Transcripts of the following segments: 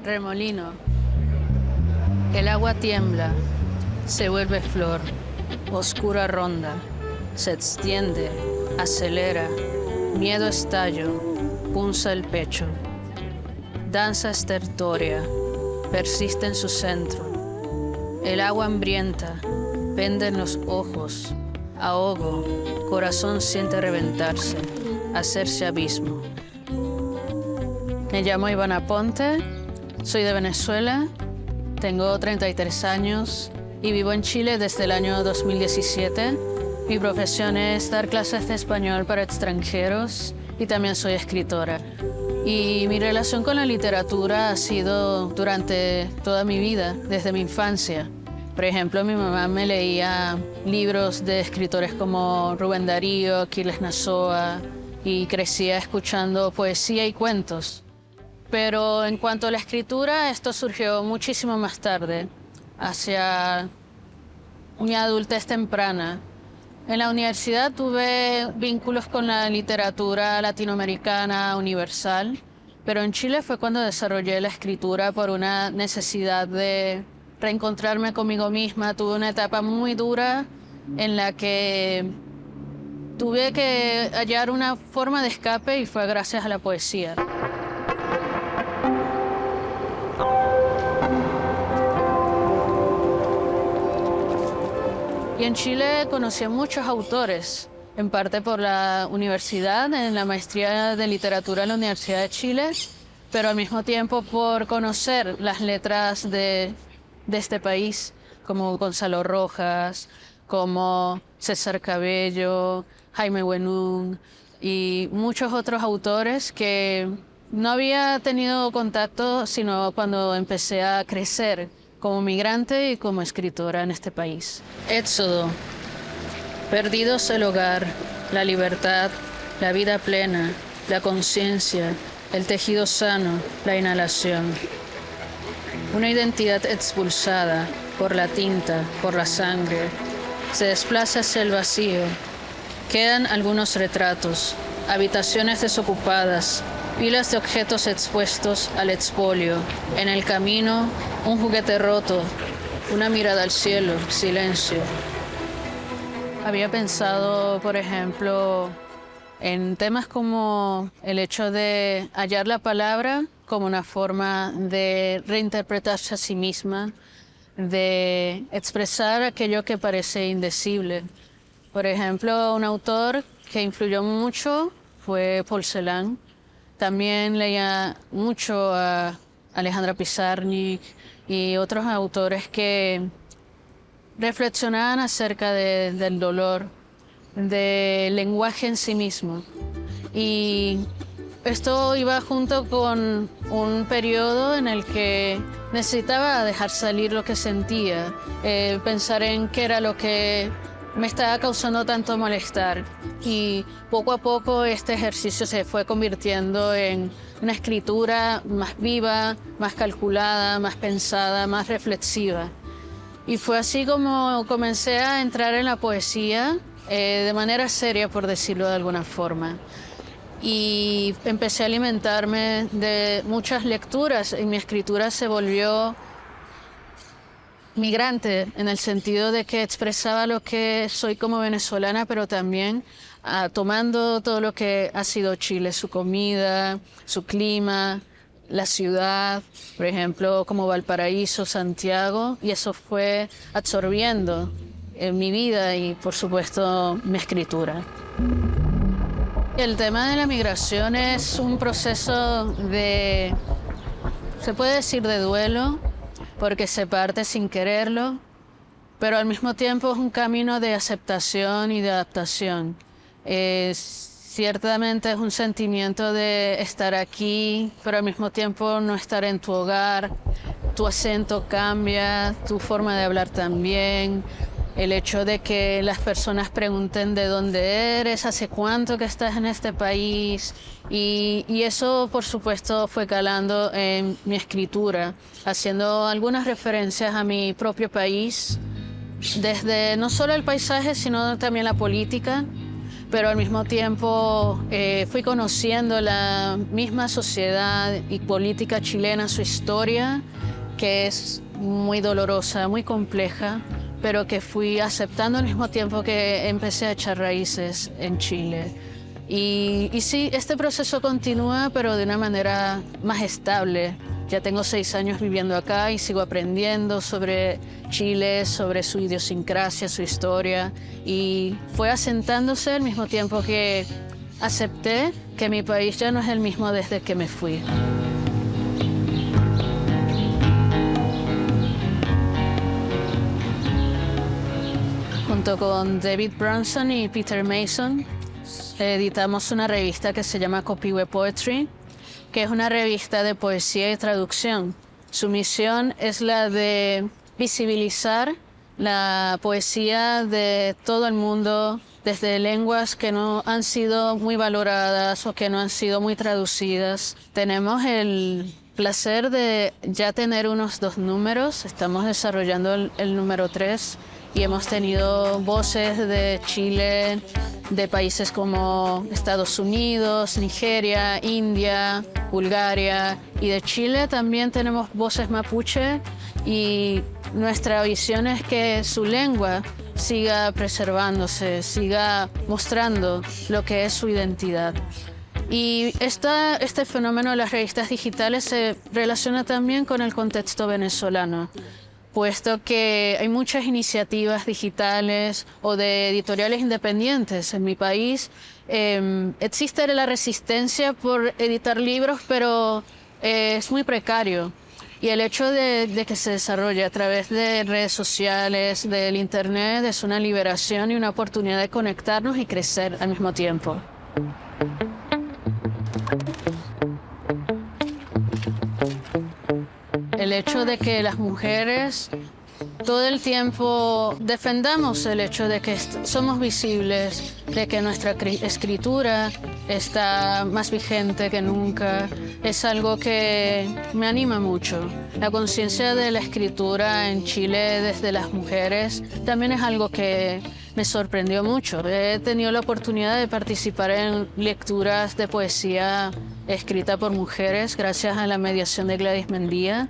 Remolino. El agua tiembla, se vuelve flor, oscura ronda, se extiende, acelera, miedo estallo, punza el pecho. Danza estertórea, persiste en su centro. El agua hambrienta, pende en los ojos, ahogo, corazón siente reventarse, hacerse abismo. Me llamo Ivana Ponte, soy de Venezuela, tengo 33 años y vivo en Chile desde el año 2017. Mi profesión es dar clases de español para extranjeros y también soy escritora. Y mi relación con la literatura ha sido durante toda mi vida, desde mi infancia. Por ejemplo, mi mamá me leía libros de escritores como Rubén Darío, Aquiles Nazoa, y crecía escuchando poesía y cuentos. Pero en cuanto a la escritura, esto surgió muchísimo más tarde, hacia mi adultez temprana. En la universidad tuve vínculos con la literatura latinoamericana universal, pero en Chile fue cuando desarrollé la escritura por una necesidad de reencontrarme conmigo misma. Tuve una etapa muy dura en la que tuve que hallar una forma de escape y fue gracias a la poesía. Y en Chile conocí a muchos autores, en parte por la universidad, en la maestría de literatura en la Universidad de Chile, pero al mismo tiempo por conocer las letras de este país, como Gonzalo Rojas, como César Cabello, Jaime Benún y muchos otros autores que no había tenido contacto sino cuando empecé a crecer como migrante y como escritora en este país. Éxodo. Perdidos el hogar, la libertad, la vida plena, la conciencia, el tejido sano, la inhalación. Una identidad expulsada por la tinta, por la sangre, se desplaza hacia el vacío. Quedan algunos retratos, habitaciones desocupadas, pilas de objetos expuestos al expolio. En el camino, un juguete roto, una mirada al cielo, silencio. Había pensado, por ejemplo, en temas como el hecho de hallar la palabra como una forma de reinterpretarse a sí misma, de expresar aquello que parece indecible. Por ejemplo, un autor que influyó mucho fue Paul Celan. También leía mucho a Alejandra Pizarnik y otros autores que reflexionaban acerca del dolor, del lenguaje en sí mismo. Y esto iba junto con un periodo en el que necesitaba dejar salir lo que sentía, pensar en qué era lo que me estaba causando tanto malestar. Y poco a poco este ejercicio se fue convirtiendo en una escritura más viva, más calculada, más pensada, más reflexiva. Y fue así como comencé a entrar en la poesía de manera seria, por decirlo de alguna forma. Y empecé a alimentarme de muchas lecturas y mi escritura se volvió migrante en el sentido de que expresaba lo que soy como venezolana, pero también tomando todo lo que ha sido Chile, su comida, su clima, la ciudad, por ejemplo, como Valparaíso, Santiago, y eso fue absorbiendo en mi vida y, por supuesto, mi escritura. El tema de la migración es un proceso de, se puede decir, de duelo, porque se parte sin quererlo, pero al mismo tiempo es un camino de aceptación y de adaptación. Ciertamente es un sentimiento de estar aquí, pero al mismo tiempo no estar en tu hogar. Tu acento cambia, tu forma de hablar también. El hecho de que las personas pregunten de dónde eres, hace cuánto que estás en este país. Y eso, por supuesto, fue calando en mi escritura, haciendo algunas referencias a mi propio país, desde no solo el paisaje, sino también la política. pero al mismo tiempo fui conociendo la misma sociedad y política chilena, su historia, que es muy dolorosa, muy compleja, pero que fui aceptando al mismo tiempo que empecé a echar raíces en Chile. Y sí, este proceso continúa, pero de una manera más estable. Ya tengo 6 años viviendo acá y sigo aprendiendo sobre Chile, sobre su idiosincrasia, su historia. Y fue asentándose al mismo tiempo que acepté que mi país ya no es el mismo desde que me fui. Junto con David Brunson y Peter Mason, editamos una revista que se llama Copihue Poetry, que es una revista de poesía y traducción. Su misión es la de visibilizar la poesía de todo el mundo, desde lenguas que no han sido muy valoradas o que no han sido muy traducidas. Tenemos el placer de ya tener unos 2 números, estamos desarrollando el número 3 y hemos tenido voces de Chile, de países como Estados Unidos, Nigeria, India, Bulgaria, y de Chile también tenemos voces mapuche, y nuestra visión es que su lengua siga preservándose, siga mostrando lo que es su identidad. Y este fenómeno de las revistas digitales se relaciona también con el contexto venezolano, puesto que hay muchas iniciativas digitales o de editoriales independientes en mi país. Existe la resistencia por editar libros, pero es muy precario. Y el hecho de que se desarrolle a través de redes sociales, del internet, es una liberación y una oportunidad de conectarnos y crecer al mismo tiempo. El hecho de que las mujeres todo el tiempo defendamos el hecho de que somos visibles, de que nuestra escritura está más vigente que nunca, es algo que me anima mucho. La conciencia de la escritura en Chile desde las mujeres también es algo que me sorprendió mucho. He tenido la oportunidad de participar en lecturas de poesía escrita por mujeres gracias a la mediación de Gladys Mendía.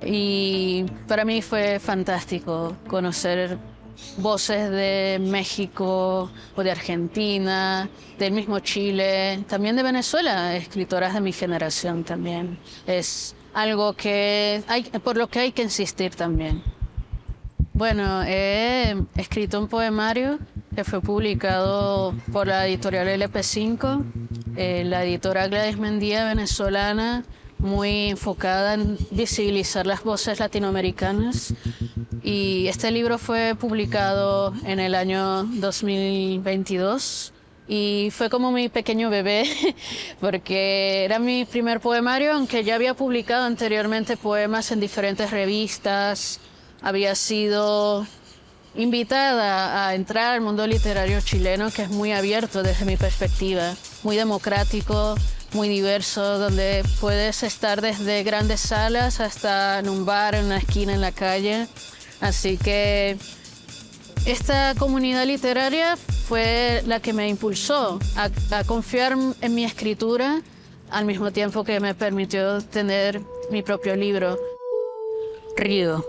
Y para mí fue fantástico conocer voces de México o de Argentina, del mismo Chile, también de Venezuela, escritoras de mi generación también. Es algo por lo que hay que insistir también. Bueno, he escrito un poemario que fue publicado por la editorial LP5, la editora Gladys Mendía, venezolana, muy enfocada en visibilizar las voces latinoamericanas. Y este libro fue publicado en el año 2022 y fue como mi pequeño bebé, porque era mi primer poemario, aunque ya había publicado anteriormente poemas en diferentes revistas. Había sido invitada a entrar al mundo literario chileno, que es muy abierto desde mi perspectiva, muy democrático, muy diverso, donde puedes estar desde grandes salas hasta en un bar, en una esquina, en la calle. Así que esta comunidad literaria fue la que me impulsó a confiar en mi escritura, al mismo tiempo que me permitió tener mi propio libro. Río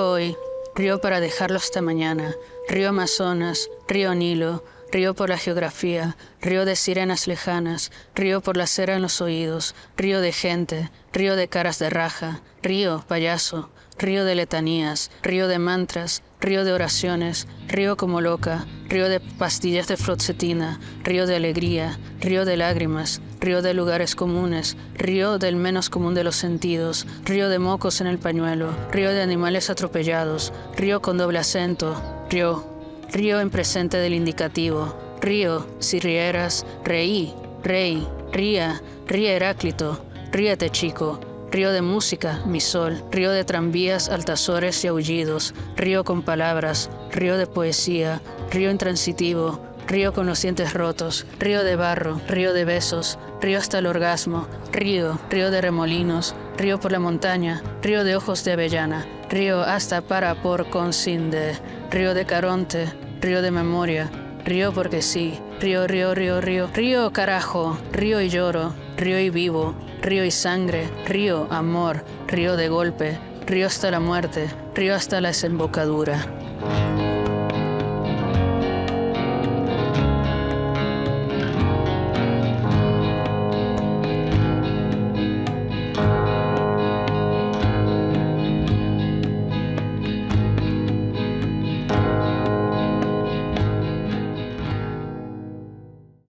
hoy, río para dejarlo hasta mañana, río Amazonas, río Nilo, río por la geografía, río de sirenas lejanas, río por la cera en los oídos, río de gente, río de caras de raja, río, payaso, río de letanías, río de mantras, río de oraciones, río como loca, río de pastillas de fluoxetina, río de alegría, río de lágrimas, río de lugares comunes, río del menos común de los sentidos, río de mocos en el pañuelo, río de animales atropellados, río con doble acento, río en presente del indicativo, río, si rieras, reí, rey, ría Heráclito, ríete chico, río de música, mi sol, río de tranvías, altazores y aullidos, río con palabras, río de poesía, río intransitivo, río con los dientes rotos, río de barro, río de besos, río hasta el orgasmo, río de remolinos, río por la montaña, río de ojos de avellana, río hasta para por con sin de, río de Caronte, río de memoria, río porque sí, río, río, río, río, río carajo, río y lloro, río y vivo, río y sangre, río, amor, río de golpe, río hasta la muerte, río hasta la desembocadura.